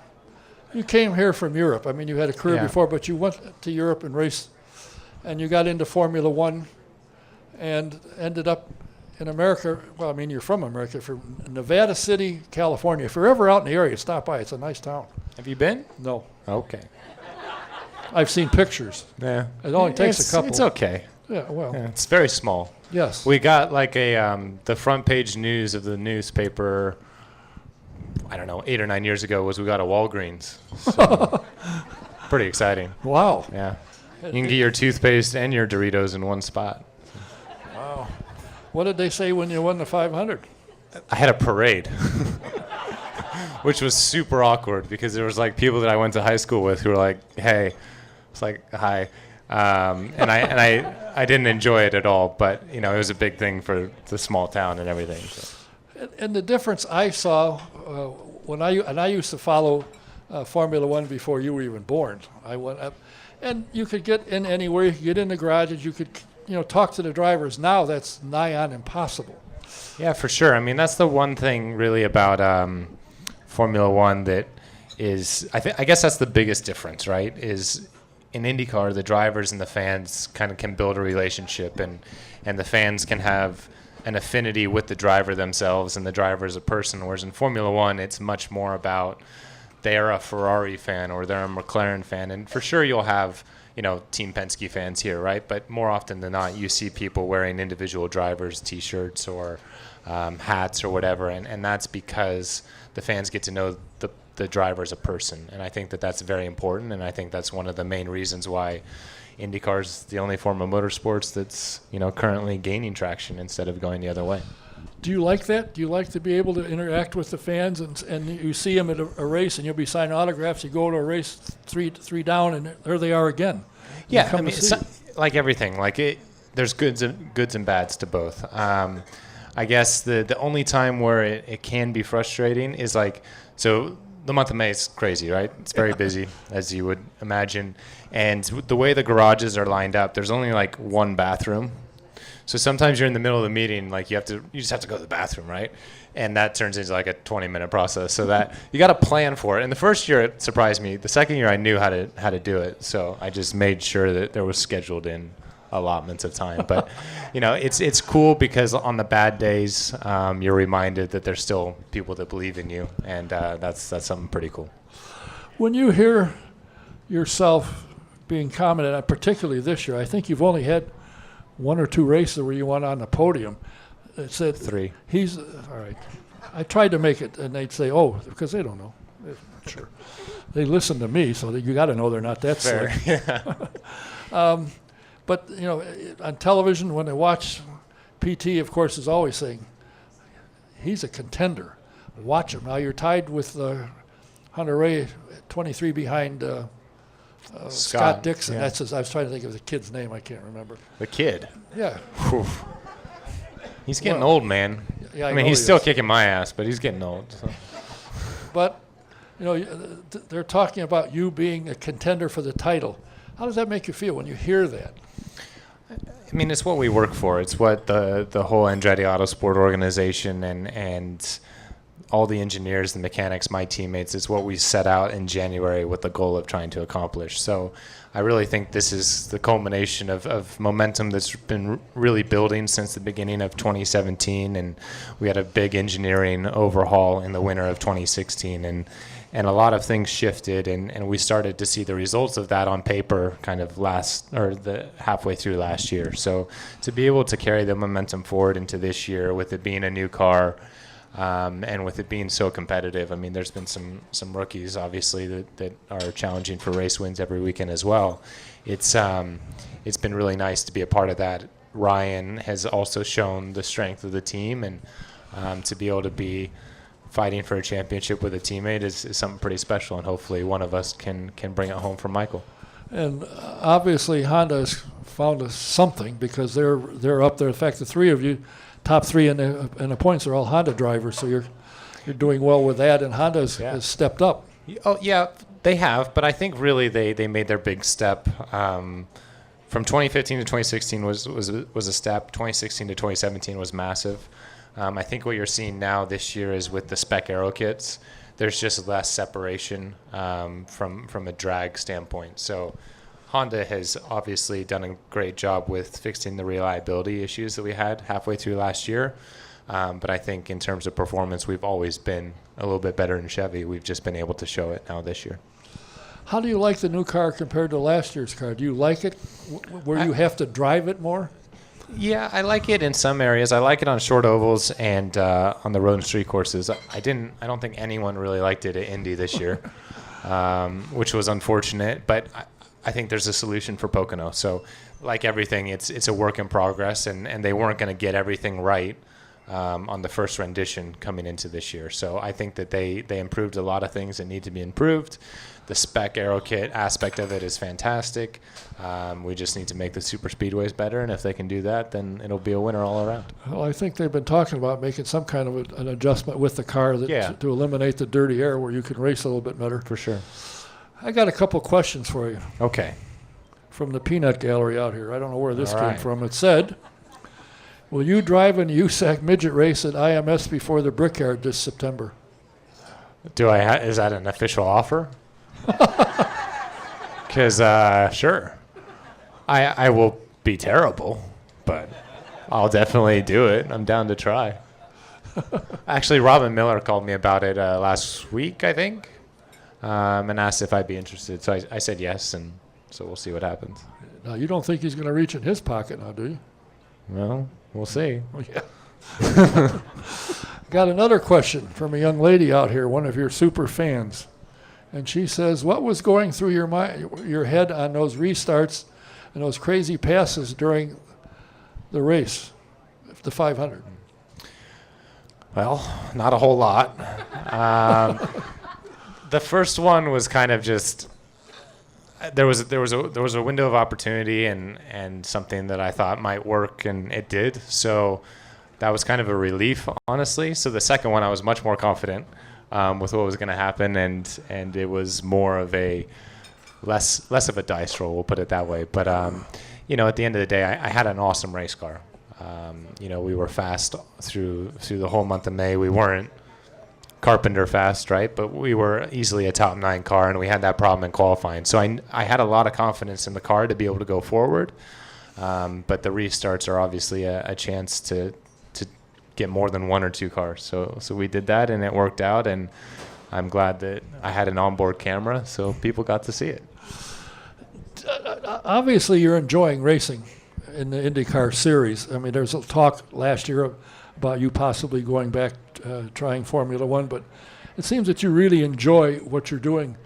you came here from Europe. I mean, you had a career Yeah. before, but you went to Europe and raced, and you got into Formula One and ended up in America. Well, I mean, you're from America, from Nevada City, California. If you're ever out in the area, stop by. It's a nice town. Have you been? No. Okay. I've seen pictures. Yeah. It only takes a couple. It's okay. Yeah, well, Yeah, it's very small. yes. We got like the front page news of the newspaper, I don't know, 8 or 9 years ago was we got a Walgreens. So pretty exciting. Wow. Yeah. You can get your toothpaste and your Doritos in one spot. Wow. What did they say when you won the 500? I had a parade, which was super awkward because there was like people that I went to high school with who were like, "Hey," it's like, "Hi," and I didn't enjoy it at all. But you know, it was a big thing for the small town and everything. So. And the difference I saw when I used to follow Formula One before you were even born. I went up, and you could get in anywhere. You could get in the garages. You could, talk to the drivers. Now that's nigh on impossible. Yeah, for sure. I mean, that's the one thing really about Formula One that is, I guess that's the biggest difference, right? Is in IndyCar, the drivers and the fans kind of can build a relationship, and the fans can have an affinity with the driver themselves and the driver as a person. Whereas in Formula One, it's much more about they're a Ferrari fan or they're a McLaren fan, and for sure you'll have Team Penske fans here, right? But more often than not, you see people wearing individual drivers' T-shirts or hats or whatever, and that's because the fans get to know the driver as a person, and I think that that's very important, and I think that's one of the main reasons why IndyCar is the only form of motorsports that's currently gaining traction instead of going the other way. Do you like that? Do you like to be able to interact with the fans and you see them at a race and you'll be signing autographs? You go to a race three down and there they are again. Yeah, I mean, it's like everything. There's goods and bads to both. I guess the only time where it can be frustrating is so the month of May is crazy, right? It's very busy, as you would imagine. And the way the garages are lined up, there's only one bathroom. So sometimes you're in the middle of the meeting, you just have to go to the bathroom, right? And that turns into a 20-minute process. So that you got to plan for it. And the first year it surprised me. The second year I knew how to do it. So I just made sure that there was scheduled in allotments of time. But it's cool because on the bad days you're reminded that there's still people that believe in you, and that's something pretty cool. When you hear yourself being commented on, particularly this year, I think you've only had 1 or 2 races where you went on the podium. It said 3. He's all right. I tried to make it, and they'd say, "Oh," because they don't know. They're not sure. They listen to me, so that you got to know they're not that Fair. slick. But on television, when they watch PT, of course, is always saying, "He's a contender. Watch him." Now you're tied with Hunter Ray, 23 behind Scott Dixon. Yeah. That's I was trying to think of the kid's name. I can't remember. The kid. Yeah. Whew. He's getting old, man. Yeah, I mean, know he's he still is. kicking my ass, but he's getting old. So. But they're talking about you being a contender for the title. How does that make you feel when you hear that? I mean, it's what we work for. It's what the whole Andretti Autosport organization and all the engineers, the mechanics, my teammates, is what we set out in January with the goal of trying to accomplish. So I really think this is the culmination of momentum that's been really building since the beginning of 2017. And we had a big engineering overhaul in the winter of 2016. And a lot of things shifted, and we started to see the results of that on paper kind of the halfway through last year. So to be able to carry the momentum forward into this year with it being a new car, and with it being so competitive, I mean, there's been some rookies, obviously, that are challenging for race wins every weekend as well. It's been really nice to be a part of that. Ryan has also shown the strength of the team, and to be able to be fighting for a championship with a teammate is something pretty special, and hopefully one of us can bring it home for Michael. And obviously Honda has found us something, because they're up there. In fact, the three of you, top three in the points, are all Honda drivers. So you're doing well with that, and Honda has stepped up. Oh yeah, they have, but I think really they made their big step. From 2015 to 2016 was a step. 2016 to 2017 was massive. I think what you're seeing now this year is with the spec aero kits, there's just less separation from a drag standpoint. So Honda has obviously done a great job with fixing the reliability issues that we had halfway through last year. But I think in terms of performance, we've always been a little bit better than Chevy. We've just been able to show it now this year. How do you like the new car compared to last year's car? Do you like it where you have to drive it more? Yeah, I like it in some areas. I like it on short ovals and on the road and street courses. I don't think anyone really liked it at Indy this year, which was unfortunate. But I think there's a solution for Pocono. So, like everything, it's a work in progress, and they weren't going to get everything right on the first rendition coming into this year. So I think that they improved a lot of things that need to be improved. The spec aero kit aspect of it is fantastic. We just need to make the super speedways better, and if they can do that, then it'll be a winner all around. Well, I think they've been talking about making some kind of an adjustment with the car to eliminate the dirty air, where you can race a little bit better. For sure. I got a couple questions for you. Okay. From the peanut gallery out here. I don't know where this All came right. from. It said, will you drive in the USAC midget race at IMS before the Brickyard this September? Is that an official offer? Because sure, I will be terrible, but I'll definitely do it. I'm down to try. Actually, Robin Miller called me about it last week, I think, and asked if I'd be interested. So I said yes, and so we'll see what happens. Now, you don't think he's going to reach in his pocket now, do you? Well, we'll see. Oh, yeah. Got another question from a young lady out here, one of your super fans. And she says, what was going through your head on those restarts and those crazy passes during the race, the 500? Well, not a whole lot. The first one was kind of just there was a window of opportunity and something that I thought might work, and it did. So that was kind of a relief, honestly. So the second one, I was much more confident with what was going to happen, and it was more of a less of a dice roll, we'll put it that way. But at the end of the day, I had an awesome race car. We were fast through the whole month of May. We weren't Carpenter fast, right? But we were easily a top 9 car, and we had that problem in qualifying. So I had a lot of confidence in the car to be able to go forward. But the restarts are obviously a chance to get more than 1 or 2 cars. So we did that, and it worked out, and I'm glad that I had an onboard camera so people got to see it. Obviously, you're enjoying racing in the IndyCar series. I mean, there's a talk last year about you possibly going back trying Formula One, but it seems that you really enjoy what you're doing.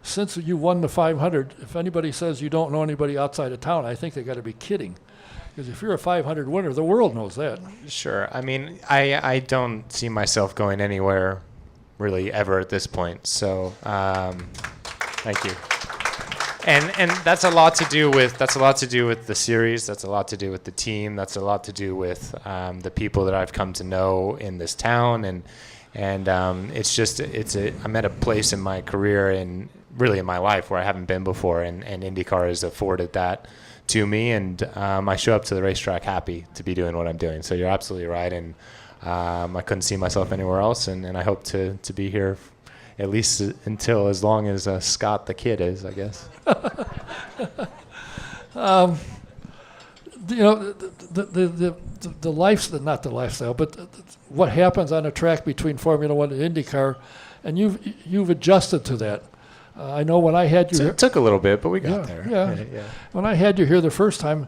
Since you won the 500, if anybody says you don't know anybody outside of town, I think they got to be kidding. Because if you're a 500 winner, the world knows that. Sure. I mean, I don't see myself going anywhere really ever at this point. So thank you. And that's a lot to do with the series. That's a lot to do with the team. That's a lot to do with the people that I've come to know in this town. And I'm at a place in my career and really in my life where I haven't been before, and IndyCar has afforded that to me. And I show up to the racetrack happy to be doing what I'm doing. So you're absolutely right. And I couldn't see myself anywhere else, and I hope to be here at least until as long as Scott the kid is, I guess. You know, the lifestyle, not the lifestyle, but what happens on a track between Formula One and IndyCar, and you've adjusted to that. I know when I had you So here, it took a little bit, but we got Yeah, there. yeah. when I had you here the first time,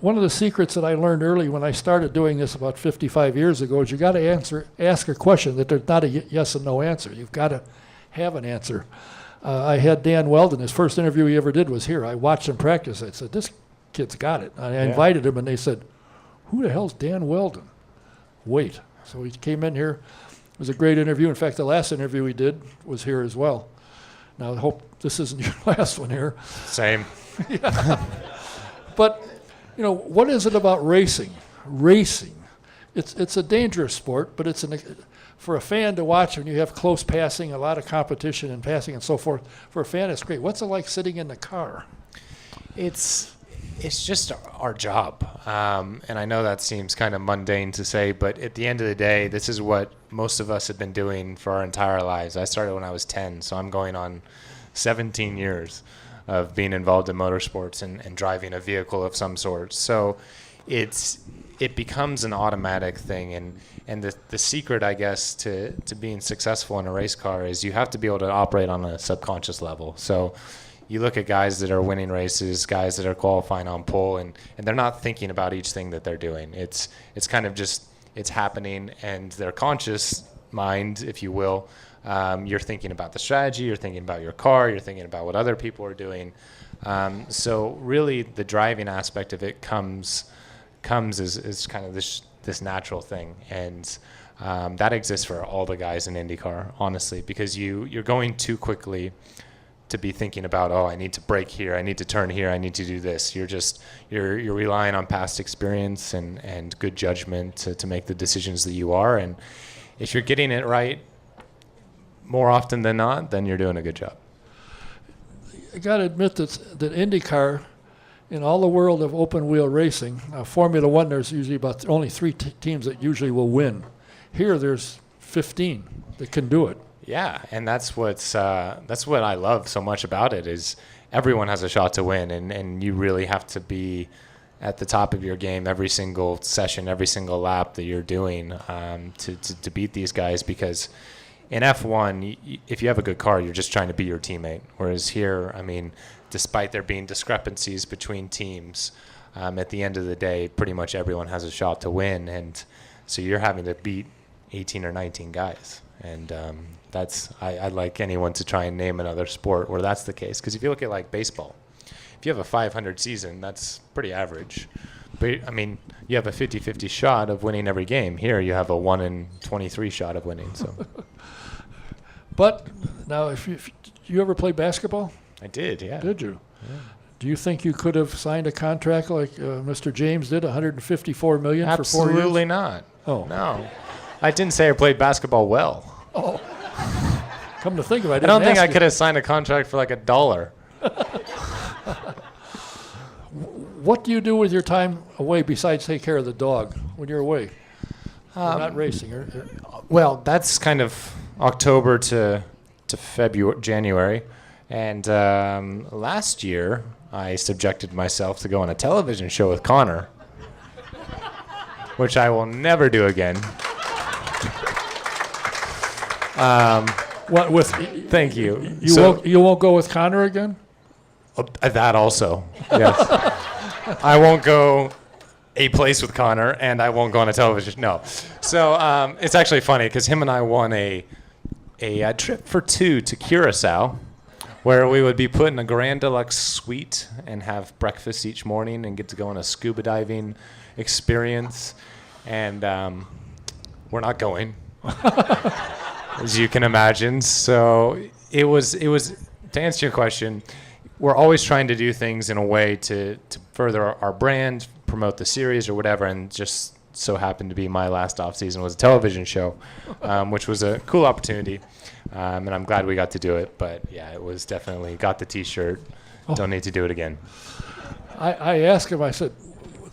one of the secrets that I learned early when I started doing this about 55 years ago is you got to ask a question that there's not a yes and no answer. You've got to have an answer. I had Dan Weldon. His first interview he ever did was here. I watched him practice. I said, "This kid's got it." I invited him, and they said, "Who the hell's Dan Weldon?" Wait. So he came in here. It was a great interview. In fact, the last interview he did was here as well. Now, I hope this isn't your last one here. Same. But, you know, what is it about racing? Racing. It's a dangerous sport, but for a fan to watch when you have close passing, a lot of competition and passing and so forth, for a fan, it's great. What's it like sitting in the car? It's just our job, and I know that seems kind of mundane to say, but at the end of the day, this is what most of us have been doing for our entire lives. I started when I was 10, so I'm going on 17 years of being involved in motorsports and driving a vehicle of some sort. So it becomes an automatic thing, and the secret, I guess, to being successful in a race car is you have to be able to operate on a subconscious level. So you look at guys that are winning races, guys that are qualifying on pole, and they're not thinking about each thing that they're doing. It's kind of just, it's happening, and their conscious mind, if you will, you're thinking about the strategy, you're thinking about your car, you're thinking about what other people are doing. So really the driving aspect of it comes as kind of this natural thing. And that exists for all the guys in IndyCar, honestly, because you're going too quickly to be thinking about, oh, I need to brake here, I need to turn here, I need to do this. You're relying on past experience and good judgment to make the decisions that you are. And if you're getting it right more often than not, then you're doing a good job. I got to admit that IndyCar, in all the world of open wheel racing, Formula One, there's usually about only three teams that usually will win. Here, there's 15 that can do it. Yeah, and that's what I love so much about it is everyone has a shot to win, and you really have to be at the top of your game every single session, every single lap that you're doing to beat these guys, because in F1, if you have a good car, you're just trying to be your teammate. Whereas here, I mean, despite there being discrepancies between teams, at the end of the day, pretty much everyone has a shot to win, and so you're having to beat 18 or 19 guys. And I'd like anyone to try and name another sport where that's the case. Because if you look at like baseball, if you have a 500 season, that's pretty average. But I mean, you have a 50-50 shot of winning every game. Here, you have a 1 in 23 shot of winning. So. But now, if you ever play basketball? I did, yeah. Did you? Yeah. Do you think you could have signed a contract like Mr. James did, $154 million for 4 years? Absolutely not. Oh. No. I didn't say I played basketball well. Oh. Come to think of it, I don't think I could have signed a contract for like $1. What do you do with your time away besides take care of the dog when you're away? You're not racing. Well, that's kind of October to January. And last year, I subjected myself to go on a television show with Connor, which I will never do again. What with? Thank you. You won't go with Connor again? That also, yes. I won't go a place with Connor, and I won't go on a television. No. So it's actually funny because him and I won a trip for two to Curacao, where we would be put in a Grand Deluxe suite and have breakfast each morning and get to go on a scuba diving experience. And we're not going, as you can imagine. So it was to answer your question, we're always trying to do things in a way to further our brand, promote the series or whatever, and just so happened to be my last off season was a television show, which was a cool opportunity, and I'm glad we got to do it. But yeah, it was definitely got the T-shirt. Don't need to do it again. I asked him. I said,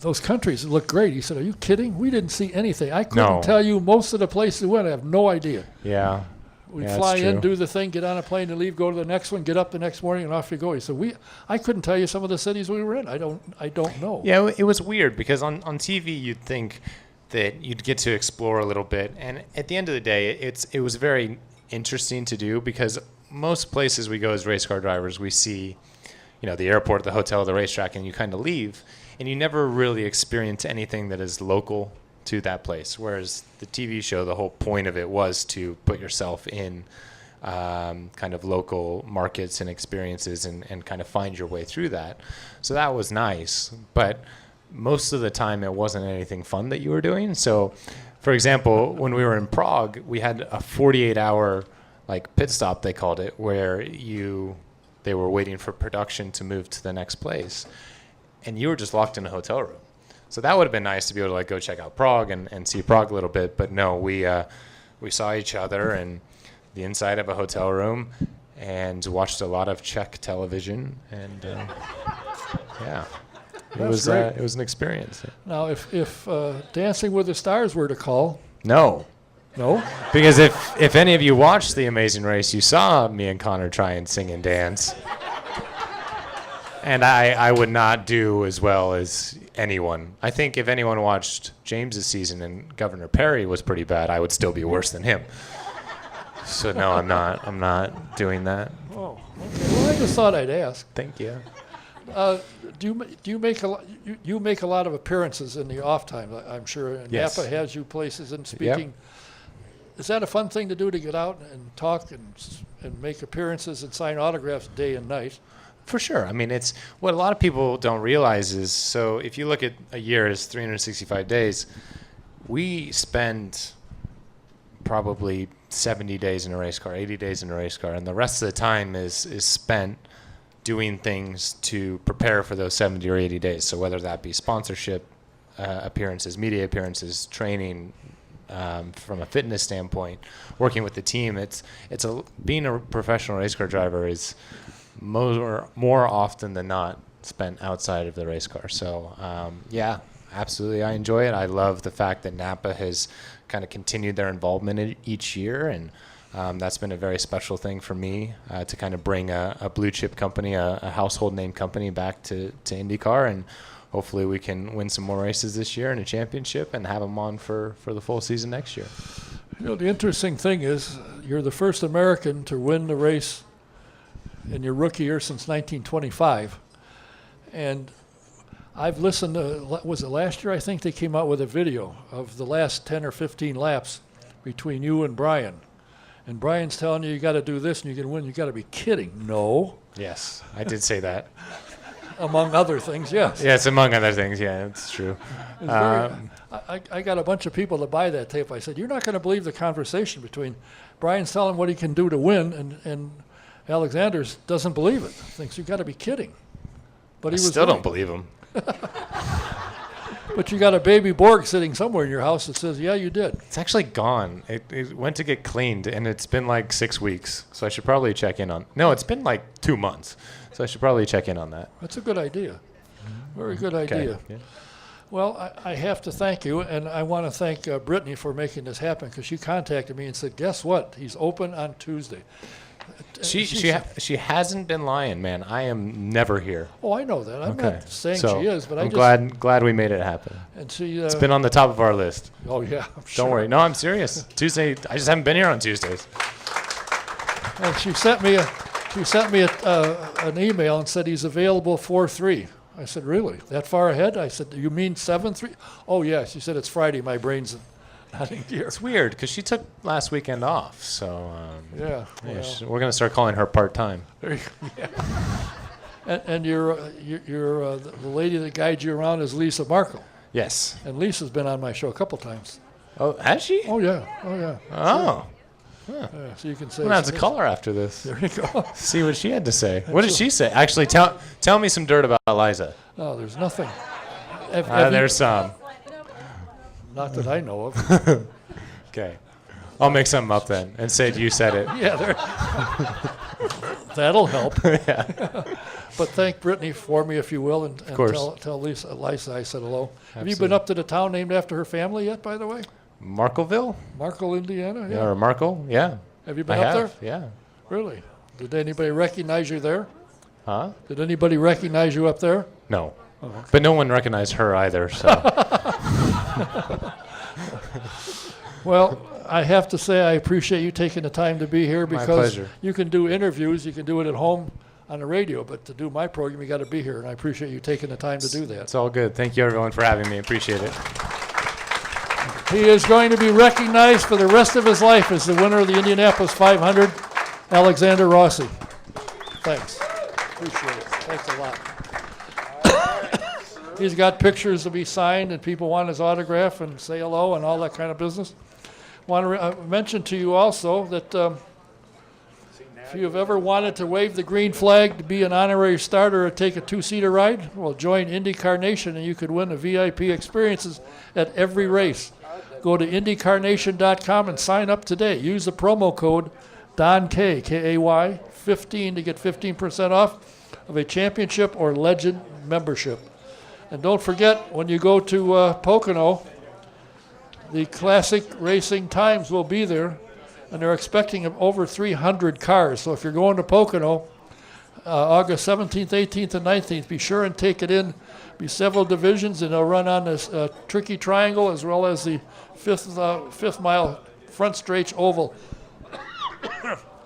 those countries look great. He said, are you kidding? We didn't see anything. I couldn't No. tell you most of the places we went. I have no idea. Yeah. We Yeah, fly it's in, true. do the thing, get on a plane and leave, go to the next one, get up the next morning, and off you go. He said, I couldn't tell you some of the cities we were in. I don't know. Yeah, it was weird because on TV you'd think that you'd get to explore a little bit, and at the end of the day, it was very interesting to do because most places we go as race car drivers, we see, the airport, the hotel, the racetrack, and you kind of leave, and you never really experience anything that is local to that place. Whereas the TV show, the whole point of it was to put yourself in kind of local markets and experiences and kind of find your way through that. So that was nice. But most of the time it wasn't anything fun that you were doing. So, for example, when we were in Prague, we had a 48-hour pit stop, they called it, where they were waiting for production to move to the next place. And you were just locked in a hotel room. So that would have been nice to be able to go check out Prague and see Prague a little bit. But no, we saw each other in the inside of a hotel room and watched a lot of Czech television. And yeah, it was an experience. Now, if Dancing with the Stars were to call, No, no? because if any of you watched The Amazing Race, you saw me and Connor try and sing and dance. And I would not do as well as anyone. I think if anyone watched James's season and Governor Perry was pretty bad, I would still be worse than him. So no, I'm not doing that. Oh, okay. Well, I just thought I'd ask. Thank you. Do you make a lot? You make a lot of appearances in the off time, I'm sure. And Yes. Napa has you places and speaking. Is that a fun thing to do, to get out and talk and make appearances and sign autographs day and night? For sure. I mean, it's what a lot of people don't realize is, so if you look at a year as 365 days, we spend probably 70 days in a race car, 80 days in a race car, and the rest of the time is spent doing things to prepare for those 70 or 80 days. So whether that be sponsorship appearances, media appearances, training, from a fitness standpoint, working with the team, being a professional race car driver is more often than not spent outside of the race car. So yeah, absolutely, I enjoy it. I love the fact that Napa has kind of continued their involvement each year, and that's been a very special thing for me to kind of bring a blue chip company, a household name company, back to IndyCar, and hopefully we can win some more races this year in a championship and have them on for the full season next year. The interesting thing is you're the first American to win the race in your rookie year since 1925. And I've listened to, was it last year? I think they came out with a video of the last 10 or 15 laps between you and Brian. And Brian's telling you got to do this and you can win. You got to be kidding. No. Yes, I did say that. Among other things, yes. Yes, among other things. Yeah, it's true. It's I got a bunch of people to buy that tape. I said, you're not going to believe the conversation between Brian's telling what he can do to win, and Alexander doesn't believe it. Thinks you got to be kidding. But I he was still right. don't believe him. But you got a baby Borg sitting somewhere in your house that says, yeah, you did. It's actually gone. It went to get cleaned, and it's been like 6 weeks. So I should probably check in on. No, it's been like 2 months. So I should probably check in on that. That's a good idea. Very good idea. Yeah. Well, I have to thank you, and I want to thank Brittany for making this happen, because she contacted me and said, guess what? He's open on Tuesday. She hasn't been lying, man. I am never here. Oh, I know that. I'm Okay. not saying So she is, but I'm I just... glad we made it happen. And she... It's been on the top of our list. oh, yeah, I'm sure. Don't worry. No, I'm serious. Tuesday. I just haven't been here on Tuesdays. And she sent me an email and said he's available 4/3. I said, really? That far ahead? I said, you mean 7/3? Oh, yeah. She said, it's Friday. My brain's not in gear. It's weird because she took last weekend off. So Yeah. yeah, well, we're gonna start calling her part time. there you go, yeah. And you're the lady that guides you around is Lisa Markle. Yes. And Lisa's been on my show a couple times. Oh, has she? Oh, yeah. Oh, yeah. Oh. Yeah, so you can say... I'm gonna have to call her after this. There you go. See what she had to say. What did she say? Actually, tell me some dirt about Eliza. No, there's nothing. Have you- There's some. Not that I know of. Okay. I'll make something up then and say you said it. Yeah, there. That'll help. But thank Brittany for me, if you will, and course. tell Lisa I said hello. Have you Absolutely. been up to the town named after her family yet, by the way? Markleville? Markle, Indiana? Yeah, or Markle? Yeah. Have you I been up have. there? Yeah. Really? Did anybody recognize you there? Huh? Did anybody recognize you up there? No. But no one recognized her either, so. Well, I have to say I appreciate you taking the time to be here My because pleasure. you can do interviews, you can do it at home on the radio, but to do my program, you got to be here, and I appreciate you taking the time to do that. It's all good. Thank you, everyone, for having me. Appreciate it. He is going to be recognized for the rest of his life as the winner of the Indianapolis 500, Alexander Rossi. Thanks. Appreciate it. Thanks a lot. He's got pictures to be signed, and people want his autograph and say hello and all that kind of business. Want to mention to you also that if you have ever wanted to wave the green flag to be an honorary starter or take a two-seater ride, well, join IndyCar Nation and you could win the VIP experiences at every race. Go to IndyCarNation.com and sign up today. Use the promo code DONKAY, K-A-Y, 15 to get 15% off of a championship or legend membership. And don't forget, when you go to Pocono, the Classic Racing Times will be there, and they're expecting over 300 cars. So if you're going to Pocono, August 17th, 18th, and 19th, be sure and take it in. Be several divisions, and they'll run on this tricky triangle as well as the fifth mile front stretch oval.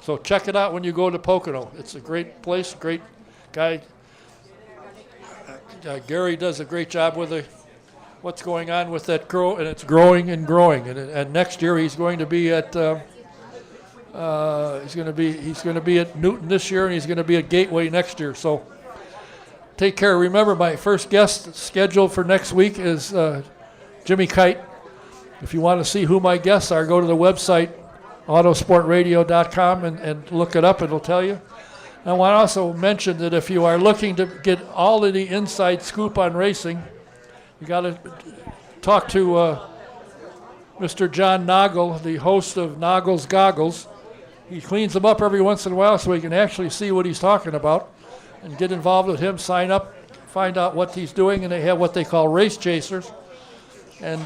So check it out when you go to Pocono. It's a great place, great guy. Gary does a great job with what's going on with that and it's growing and growing. And next year he's going to be at he's going to be at Newton this year, and he's going to be at Gateway next year. So take care. Remember, my first guest scheduled for next week is Jimmy Kite. If you want to see who my guests are, go to the website autosportradio.com and look it up. It'll tell you. I want to also mention that if you are looking to get all of the inside scoop on racing, you got to talk to Mr. John Noggle, the host of Noggle's Goggles. He cleans them up every once in a while so we can actually see what he's talking about and get involved with him, sign up, find out what he's doing, and they have what they call race chasers and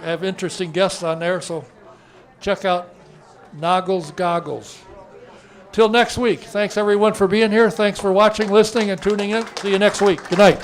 have interesting guests on there. So check out Noggle's Goggles. Till next week, thanks everyone for being here. Thanks for watching, listening, and tuning in. See you next week. Good night.